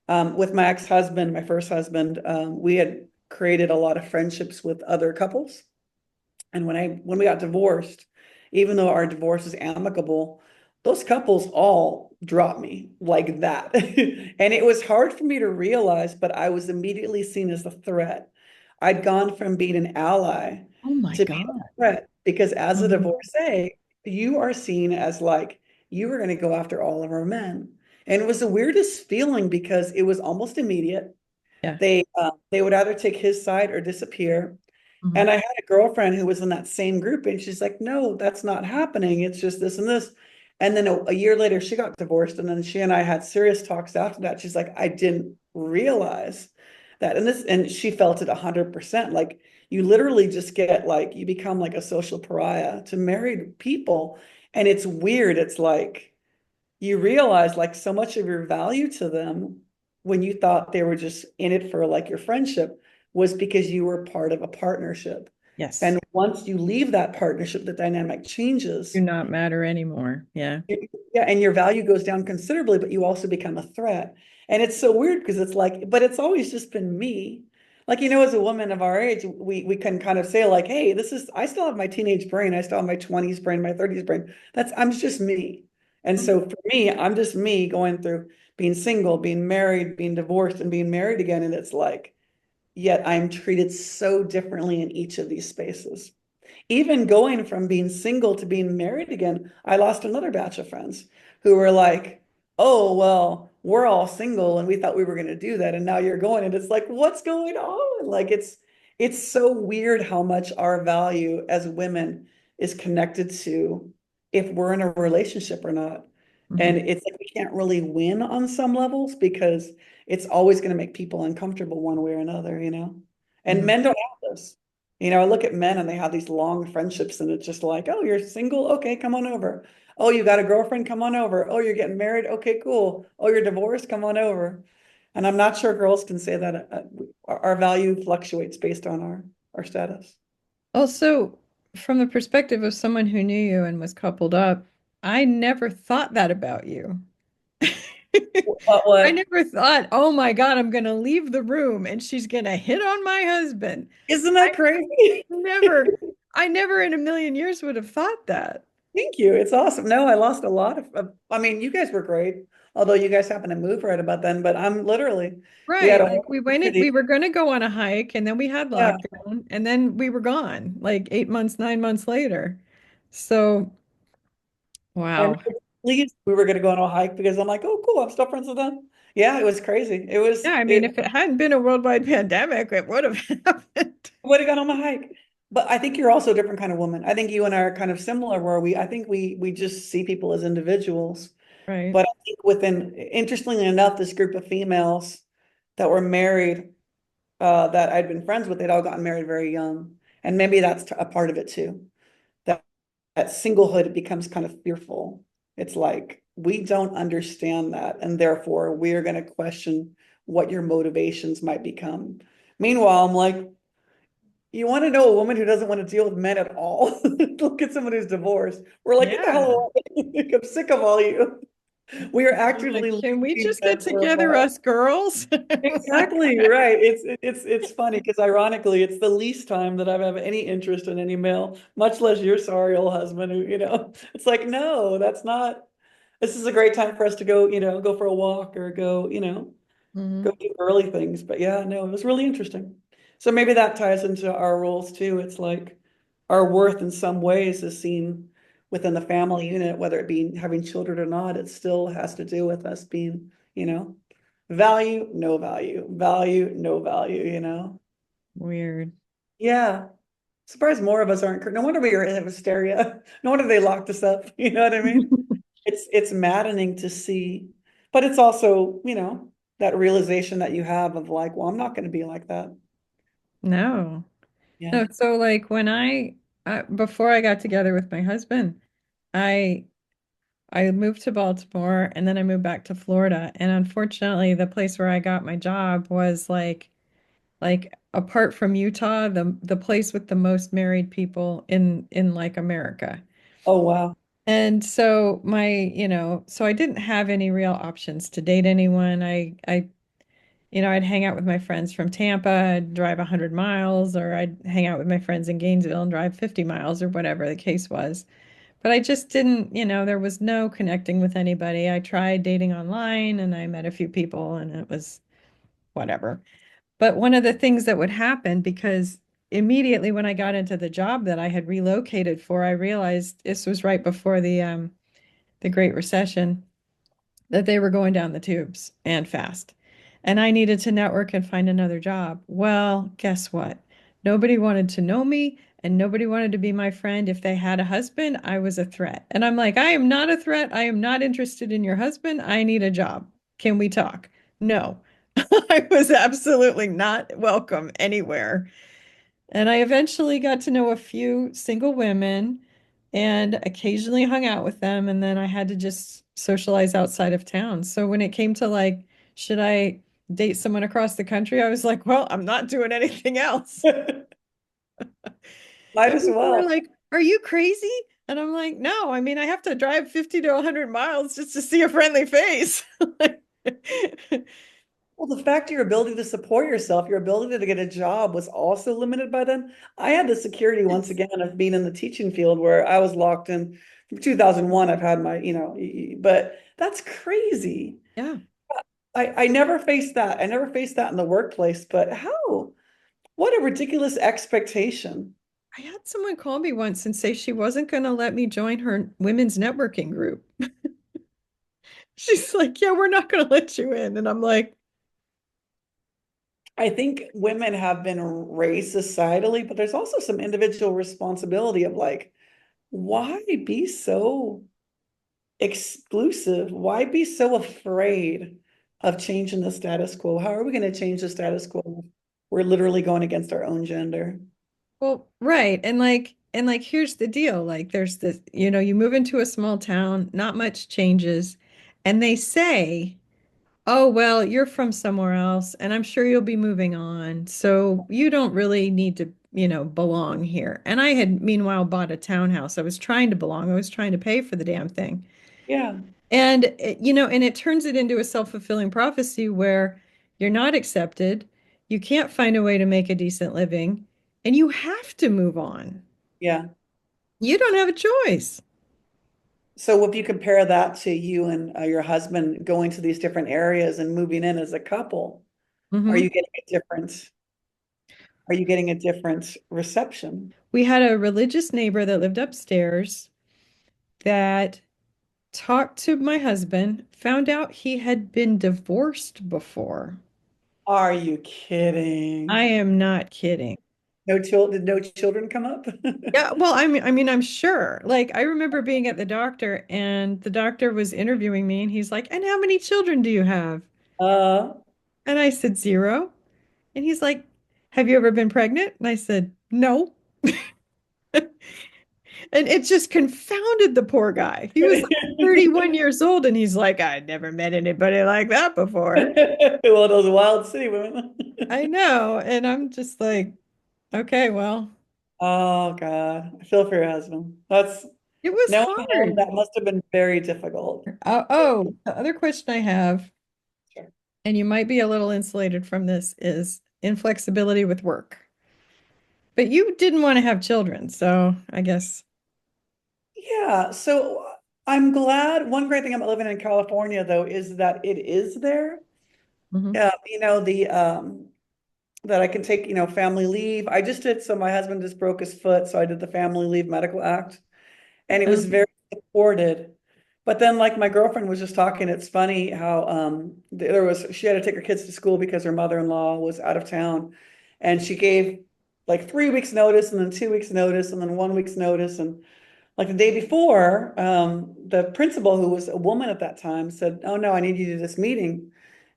With my ex-husband, my first husband, we had created a lot of friendships with other couples. And when we got divorced, even though our divorce is amicable, those couples all dropped me like that. And it was hard for me to realize, but I was immediately seen as a threat. I'd gone from being an ally Oh my to being God. a threat because as a Mhm. divorcee, you are seen as like you were going to go after all of our men. And it was the weirdest feeling because it was almost immediate. Yeah. They would either take his side or disappear. Mhm. And I had a girlfriend who was in that same group, and she's like, no, that's not happening. It's just this and this. And then a year later, she got divorced. And then she and I had serious talks after that. She's like, I didn't realize that. And she felt it 100%. Like, you literally just get like, you become like a social pariah to married people. And it's weird. It's like, you realize like so much of your value to them when you thought they were just in it for like your friendship was because you were part of a partnership. Yes. And once you leave that partnership, the dynamic Do changes. not matter anymore. Yeah. Yeah, and your value goes down considerably, but you also become a threat. And it's so weird because it's like, but it's always just been me. Like, as a woman of our age, we can kind of say, like, hey, I still have my teenage brain, I still have my 20s brain, my 30s brain. I'm just me. And Mhm. so for me, I'm just me going through being single, being married, being divorced, and being married again. And it's like, yet I'm treated so differently in each of these spaces. Even going from being single to being married again, I lost another batch of friends who were like, oh, well, we're all single and we thought we were going to do that. And now you're going. And it's like, what's going on? Like, it's so weird how much our value as women is connected to if we're in a relationship or not. Mhm. And it's like we can't really win on some levels because it's always going to make people uncomfortable one way or another. And Mhm. men don't have this. I look at men and they have these long friendships, and it's just like, oh, you're single? Okay, come on over. Oh, you got a girlfriend? Come on over. Oh, you're getting married? Okay, cool. Oh, you're divorced? Come on over. And I'm not sure girls can say that our value fluctuates based on our status. Also, from the perspective of someone who knew you and was coupled up, I never thought that about you. But I what? never thought, oh my God, I'm going to leave the room and she's going to hit on my husband. Isn't I that crazy? never, I never in a million years would have thought that. Thank you. It's awesome. No, I lost a lot I mean, you guys were great, although you guys happened to move right about then, but we had Right. a Like whole we went in, we community. were going to go on a hike and then we had Yeah. lockdown and then we were gone like 8 months, 9 months later. So, And we wow. were pleased we were going to go on a hike because I'm like, oh, cool. I'm still friends with them. Yeah, it was crazy. Yeah. I mean, It if it hadn't been a worldwide pandemic, it would have happened. would have gone on the hike. But I think you're also a different kind of woman. I think you and I are kind of similar where I think we just see people as individuals. Right. But I think interestingly enough, this group of females that were married, that I'd been friends with, they'd all gotten married very young. And maybe that's a part of it too. That singlehood becomes kind of fearful. It's like we don't understand that, and therefore we are going to question what your motivations might become. Meanwhile, I'm like, you want to know a woman who doesn't want to deal with men at all? Look at someone who's divorced. We're like, get the Yeah. hell away. I'm sick of all you. We are You're actively like, can we leaving just get men for a together, while. us girls? Exactly right. It's funny because ironically, it's the least time that I've had any interest in any male, much less your sorry old husband who. It's like, no, that's not. This is a great time for us to go for a walk or go Mhm. do early things. But yeah, no, it was really interesting. So maybe that ties into our roles too. It's like our worth in some ways is seen within the family unit, whether it be having children or not. It still has to do with us being, value, no value, value, no value. Weird. Yeah. Surprised more of us aren't. No wonder we are in hysteria. No wonder they locked us up. You know what I mean? It's maddening to see, but it's also, that realization that you have of like, well, I'm not going to be like that. No. Yeah. No, so like when before I got together with my husband, I I moved to Baltimore and then I moved back to Florida. And unfortunately, the place where I got my job was like apart from Utah, the place with the most married people in like America. Oh, wow. And so so I didn't have any real options to date anyone. I I'd hang out with my friends from Tampa, I'd drive 100 miles, or I'd hang out with my friends in Gainesville and drive 50 miles or whatever the case was. But I just didn't, there was no connecting with anybody. I tried dating online and I met a few people and it was whatever. But one of the things that would happen, because immediately when I got into the job that I had relocated for, I realized this was right before the Great Recession, that they were going down the tubes and fast. And I needed to network and find another job. Well, guess what? Nobody wanted to know me and nobody wanted to be my friend. If they had a husband, I was a threat. And I'm like, I am not a threat. I am not interested in your husband. I need a job. Can we talk? No. I was absolutely not welcome anywhere. And I eventually got to know a few single women and occasionally hung out with them. And then I had to just socialize outside of town. So when it came to like, should I date someone across the country? I was like, well, I'm not doing anything else. Might And as people were well. like, are you crazy? And I'm like, no, I mean, I have to drive 50 to 100 miles just to see a friendly face. Well, the fact of your ability to support yourself, your ability to get a job was also limited by them. I had the security once Yes. again of being in the teaching field where I was locked in from 2001. I've had my, but that's crazy. Yeah. I never faced that. I never faced that in the workplace, but how? What a ridiculous expectation. I had someone call me once and say she wasn't going to let me join her women's networking group. She's like, yeah, we're not going to let you in. And I'm like, I think women have been raised societally, but there's also some individual responsibility of like, why be so exclusive? Why be so afraid of changing the status quo? How are we going to change the status quo? We're literally going against our own gender. well, right. And like, here's the deal. Like, there's this, you move into a small town, not much changes. And they say, oh, well, you're from somewhere else, and I'm sure you'll be moving on. So you don't really need to, belong here. And I had meanwhile bought a townhouse. I was trying to belong. I was trying to pay for the damn thing. Yeah, And and it turns it into a self-fulfilling prophecy where you're not accepted, you can't find a way to make a decent living, and you have to move on. yeah. You don't have a choice. So if you compare that to you and your husband going to these different areas and moving in as a couple, are you Hmm. getting a different, are you getting a different reception? We had a religious neighbor that lived upstairs that talked to my husband, found out he had been divorced before. Are you I kidding? am not kidding. No children, did no children come up? Yeah, well, I mean, I'm sure. Like, I remember being at the doctor and the doctor was interviewing me and he's like, "And how many children do you have?" Uh, And I said, "Zero." And he's like, "Have you ever been pregnant?" And I said, "No." And it just confounded the poor guy. He was like 31 years old and he's like, "I'd never met anybody like that before." well, those wild city women. I know. And I'm just like, okay, well, Oh God, I feel for your husband. That's it was knowing him, hard. that must have been very difficult. Oh, the other question I have, Sure. and you might be a little insulated from this, is inflexibility with work. But you didn't want to have children, so I guess. Yeah, so I'm glad. One great thing about living in California, though, is that it is there. Hmm. The that I can take, family leave. I just did, so my husband just broke his foot, so I did the Family Leave Medical Act, and it was very supported. But then, like my girlfriend was just talking, it's funny how she had to take her kids to school because her mother-in-law was out of town, and she gave like 3 weeks notice, and then 2 weeks notice, and then 1 week's notice, and like the day before, the principal, who was a woman at that time, said, "Oh no, I need you to this meeting."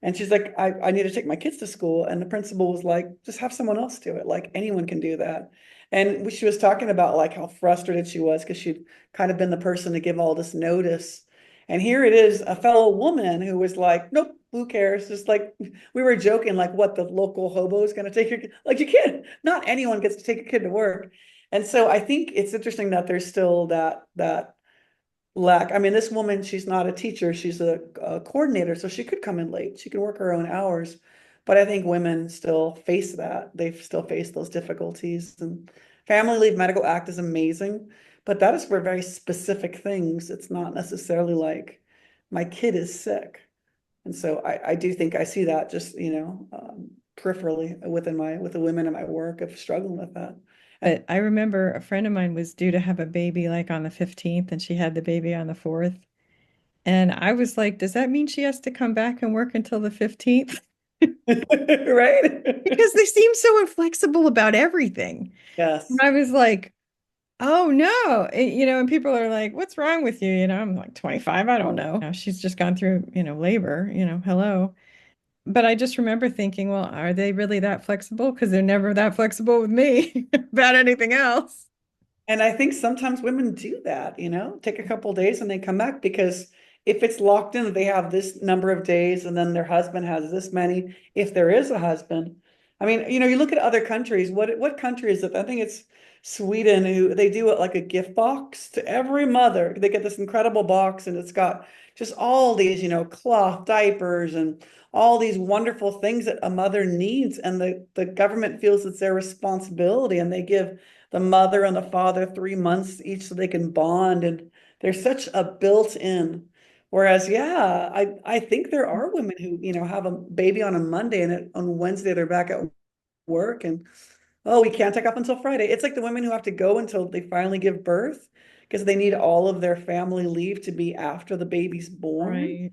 And she's like, I need to take my kids to school. And the principal was like, just have someone else do it. Like anyone can do that. And she was talking about like how frustrated she was because she'd kind of been the person to give all this notice. And here it is, a fellow woman who was like, nope, who cares? Just like we were joking, like what the local hobo is going to take your kid. Like you can't, not anyone gets to take a kid to work. And so I think it's interesting that there's still that lack. I mean, this woman, she's not a teacher, she's a coordinator, so she could come in late. She can work her own hours. But I think women still face that. They still face those difficulties. And Family Leave Medical Act is amazing, but that is for very specific things. It's not necessarily like my kid is sick. And so I do think I see that just, peripherally with the women in my work of struggling with that. And But I remember a friend of mine was due to have a baby like on the 15th and she had the baby on the 4th. And I was like, does that mean she has to come back and work until the 15th? right? Because they seem so inflexible about everything. And Yes. I was like, oh no. And people are like, what's wrong with you? I'm like 25, I don't know. She's just gone through, labor, hello. But I just remember thinking, well, are they really that flexible? Because they're never that flexible with me about anything else. And I think sometimes women do that, take a couple of days and they come back because if it's locked in that they have this number of days and then their husband has this many, if there is a husband. I mean, you look at other countries, what country is it? I think it's Sweden who they do it like a gift box to every mother. They get this incredible box and it's got just all these, cloth diapers and all these wonderful things that a mother needs. And the government feels it's their responsibility and they give the mother and the father 3 months each so they can bond. And there's such a built-in. Whereas, yeah, I think there are women who, have a baby on a Monday and on Wednesday they're back at work and oh, we can't take off until Friday. It's like the women who have to go until they finally give birth because they need all of their family leave to be after the baby's born. Right.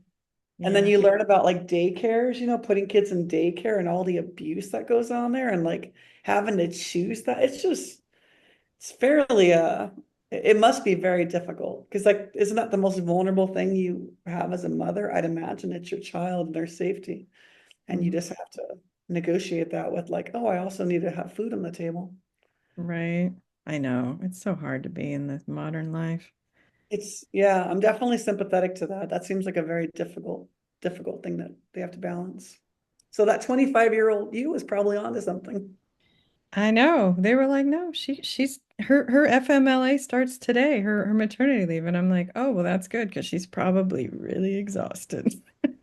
And then Yeah. you learn about like daycares, putting kids in daycare and all the abuse that goes on there and like having to choose that. It's fairly it must be very difficult because like isn't that the most vulnerable thing you have as a mother? I'd imagine it's your child and their safety. And you Mhm. just have to negotiate that with like, oh, I also need to have food on the table. Right. I know. It's so hard to be in this modern life. Yeah, I'm definitely sympathetic to that. That seems like a very difficult thing that they have to balance. So that 25-year-old you is probably onto something. I know. They were like, no, she's her FMLA starts today, her maternity leave. And I'm like, oh, well, that's good because she's probably really exhausted.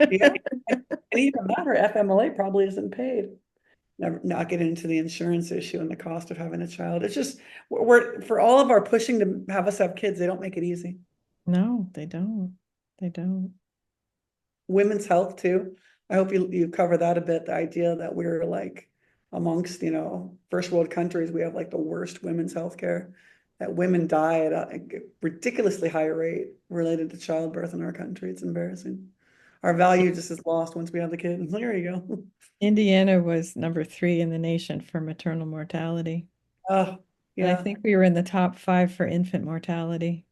Yeah. And even that, her FMLA probably isn't paid. Never, not get into the insurance issue and the cost of having a child. It's just we're for all of our pushing to have us have kids, they don't make it easy. No, they don't. They don't. Women's health too. I hope you cover that a bit. The idea that we're like amongst, first world countries, we have like the worst women's health care, that women die at a ridiculously high rate related to childbirth in our country. It's embarrassing. Our value just is lost once we have the kid. There you go. Indiana was number 3 in the nation for maternal mortality. Oh, And I yeah. think we were in the top 5 for infant mortality.